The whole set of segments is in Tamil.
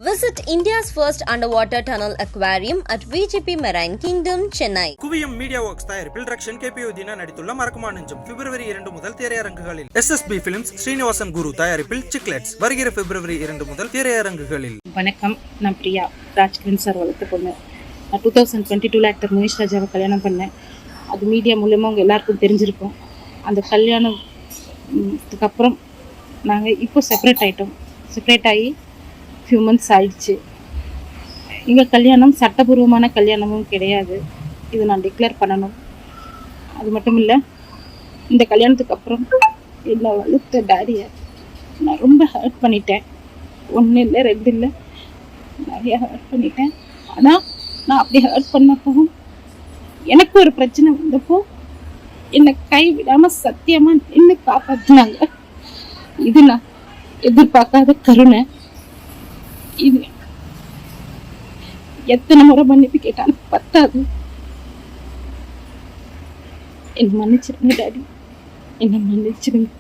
Visit India's first underwater tunnel aquarium at VGP Marine Kingdom, Chennai. குவியம் மீடியா ஒர்க்ஸ் தயாரிப்பில் ரக்ஷன் கேபிஓ தினா நடித்துள்ள மறக்குமா நெஞ்சம் February 2 முதல் திரையரங்குகளில். SSB Films ஸ்ரீனிவாசன் குரு தயாரிப்பில் சிக்லெட்ஸ் வருகிற February 2 முதல் திரையரங்குகளில். வணக்கம், நான் பிரியா, ராஜ்கிரண் சார் வளர்த்து பொண்ணு. நான் 2022 ஆக்டர் முனிஷ் ராஜாவை கல்யாணம் பண்ணேன். அது மீடியா மூலமாக அவங்க எல்லாருக்கும் தெரிஞ்சிருக்கும். அந்த கல்யாணத்துக்கு அப்புறம் நாங்கள் இப்போ செப்பரேட் ஆகி ஃபியூ மந்த்ஸ் ஆயிடுச்சு. எங்கள் கல்யாணம் சட்டபூர்வமான கல்யாணமும் கிடையாது. இது நான் டிக்ளேர் பண்ணணும். அது மட்டும் இல்லை, இந்த கல்யாணத்துக்கு அப்புறம் என்னை வளர்த்த டேடியை நான் ரொம்ப ஹர்ட் பண்ணிட்டேன். 1 இல்லை 2 இல்லை, நிறையா ஹர்ட் பண்ணிட்டேன். ஆனால் நான் அப்படி ஹர்ட் பண்ணப்பவும் எனக்கு ஒரு பிரச்சனை வந்தப்போ என்னை கைவிடாமல் சத்தியமாக நின்று காப்பாற்றினாங்க. இது நான் எதிர்பார்க்காத கருணை. இது எத்தனை முறை மன்னிப்பு கேட்டாலும் பத்தாது. என்ன மன்னிச்சிருங்க டாடி, என்ன மன்னிச்சிருங்க.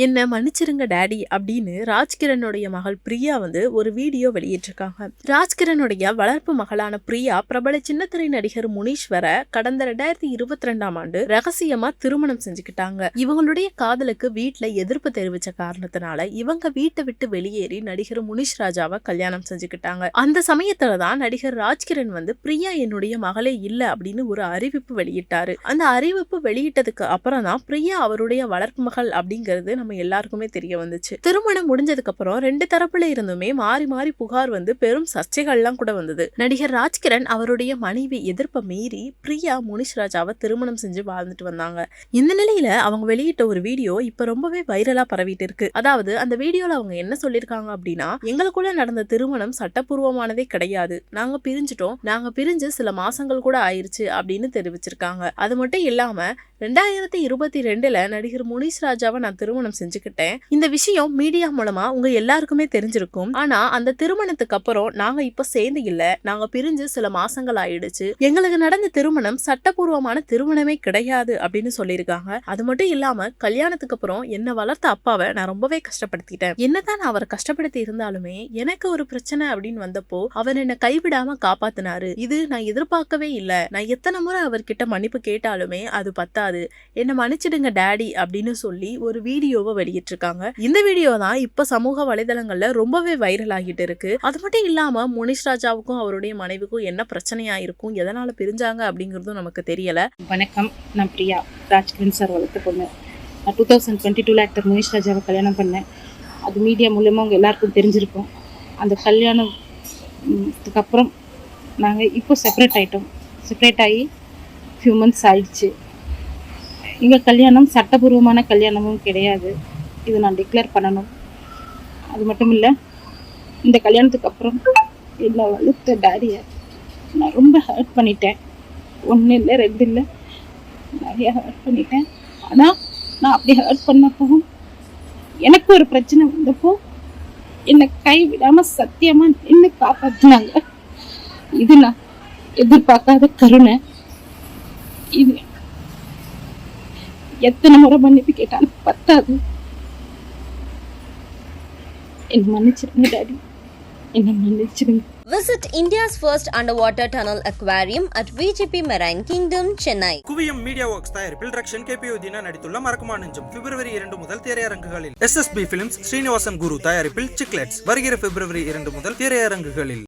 என்ன மன்னிச்சிருங்க டேடி அப்படின்னு ராஜ்கிரனுடைய மகள் பிரியா ஒரு வீடியோ வெளியிட்டிருக்காங்க. ராஜ்கிரனுடைய வளர்ப்பு மகளான பிரியா பிரபல சின்னத்திரை நடிகர் முனீஸ்வரை கடந்த 2022ஆம் ஆண்டு ரகசியமா திருமணம் செஞ்சுக்கிட்டாங்க. இவங்களுடைய காதலுக்கு வீட்டுல எதிர்ப்பு தெரிவிச்ச காரணத்தினால இவங்க வீட்டை விட்டு வெளியேறி நடிகர் முனிஷ் ராஜாவை கல்யாணம் செஞ்சுக்கிட்டாங்க. அந்த சமயத்துலதான் நடிகர் ராஜ்கிரண் பிரியா என்னுடைய மகளே இல்ல அப்படின்னு ஒரு அறிவிப்பு வெளியிட்டாரு. அந்த அறிவிப்பு வெளியிட்டதுக்கு அப்புறம் தான் பிரியா அவருடைய வளர்ப்பு மகள் அப்படிங்கிறது நம்ம எல்லாருக்குமே தெரிய வந்துச்சு. திருமணம் முடிஞ்சதுக்கு அப்புறம் 2 தரப்புல இருந்துமே மாறி மாறி புகார் பெரும் சர்ச்சைகள்லாம் கூட வந்தது. நடிகர் ராஜ்கிரண் அவருடைய மனைவி எதிர்ப்பை மீறி பிரியா முனிஷ் ராஜாவை திருமணம் செஞ்சு வாழ்ந்துட்டு வந்தாங்க. இந்த நிலையில அவங்க வெளியிட்ட ஒரு வீடியோ இப்ப ரொம்பவே வைரலா பரவிட்டு இருக்கு. அதாவது அந்த வீடியோல அவங்க என்ன சொல்லிருக்காங்க அப்படின்னா, எங்களுக்குள்ள நடந்த திருமணம் சட்டப்பூர்வமானதே கிடையாது, நாங்க பிரிஞ்சிட்டோம், நாங்க பிரிஞ்சு சில மாசங்கள் கூட ஆயிருச்சு அப்படின்னு தெரிவிச்சிருக்காங்க. அது மட்டும் இல்லாம 2022ல நடிகர் முனிஷ் ராஜாவை நான் திருமணம் செஞ்சுக்கிட்டேன். இந்த விஷயம் மீடியா மூலமா உங்க எல்லாருக்குமே தெரிஞ்சிருக்கும். ஆனா அந்த திருமணத்துக்கு அப்புறம் நாங்க இப்ப சேர்ந்து இல்ல, நாங்க பிரிஞ்சு சில மாசங்கள் ஆயிடுச்சு, எங்களுக்கு நடந்த திருமணம் சட்டபூர்வமான திருமணமே கிடையாது அப்படின்னு சொல்லியிருக்காங்க. அது மட்டும் இல்லாம கல்யாணத்துக்கு அப்புறம் என்ன வளர்த்த அப்பாவை நான் ரொம்பவே கஷ்டப்படுத்திட்டேன். என்னதான் நான் அவரை கஷ்டப்படுத்தி இருந்தாலுமே எனக்கு ஒரு பிரச்சனை அப்படின்னு வந்தப்போ அவர் என்ன கைவிடாம காப்பாத்தினாரு. இது நான் எதிர்பார்க்கவே இல்ல. நான் எத்தனை முறை அவர்கிட்ட மன்னிப்பு கேட்டாலுமே அது பத்தாது, என்ன மன்னிச்சிடுங்க டாடி அப்படின்னு சொல்லி ஒரு வீடியோவை வெளியிட்டிருக்காங்க. இந்த வீடியோ தான் இப்ப சமூக வலைதளங்கள்ல ரொம்பவே வைரல் ஆகிட்டு இருக்கு. அது மட்டும் இல்லாம முனிஷ் ராஜாவுக்கும் அவருடைய மனைவிக்கும் என்ன பிரச்சனையா இருக்கும், எதனால பிரிஞ்சாங்க அப்படிங்கறதும் நமக்கு தெரியல. வணக்கம், நான் பிரியா, ராஜ்கிரண் சார் வளர்த்து பொண்ணு. நான் 2022 ஆக்டர் முனிஷ் ராஜாவை கல்யாணம் பண்ணேன். அது மீடியா மூலமா உங்க எல்லாருக்கும் தெரிஞ்சிருக்கும். அந்த கல்யாணத்துக்கு அப்புறம் நாங்கள் இப்போ செப்பரேட் ஆகி ஃபியூ மந்த்ஸ் ஆயிடுச்சு. எங்கள் கல்யாணம் சட்டபூர்வமான கல்யாணமும் கிடையாது. இது நான் டிக்ளேர் பண்ணணும். அது மட்டும் இல்லை, இந்த கல்யாணத்துக்கு அப்புறம் என்னை வளர்த்த டேடியை நான் ரொம்ப ஹர்ட் பண்ணிட்டேன். 1 இல்லை 2 இல்லை, நிறையா ஹர்ட் பண்ணிட்டேன். ஆனால் நான் அப்படி ஹர்ட் பண்ணப்பவும் எனக்கு ஒரு பிரச்சனை வந்தப்போ என்னை கைவிடாமல் சத்தியமாக நின்று காப்பாற்றினாங்க. இது நான் எதிர்பார்க்காத கருணை. இது எத்தனை முறை மன்னிப்பு கேட்டாலும் பத்தாது. என்ன மன்னிச்சிருங்க டாடி, என்ன மன்னிச்சிருங்க. Visit India's first underwater tunnel aquarium at VGP Marine Kingdom, Chennai. குவியம் மீடியா ஒர்க்ஸ் தயாரிப்பில் ரக்ஷன் கேபிஓ தினா நடித்துள்ள மறக்குமா நெஞ்சம் February 2 முதல் திரையரங்குகளில். SSB Films ஸ்ரீனிவாசன் குரு தயாரிப்பில் சிக்லெட்ஸ் வருகிற February 2 முதல் திரையரங்குகளில்.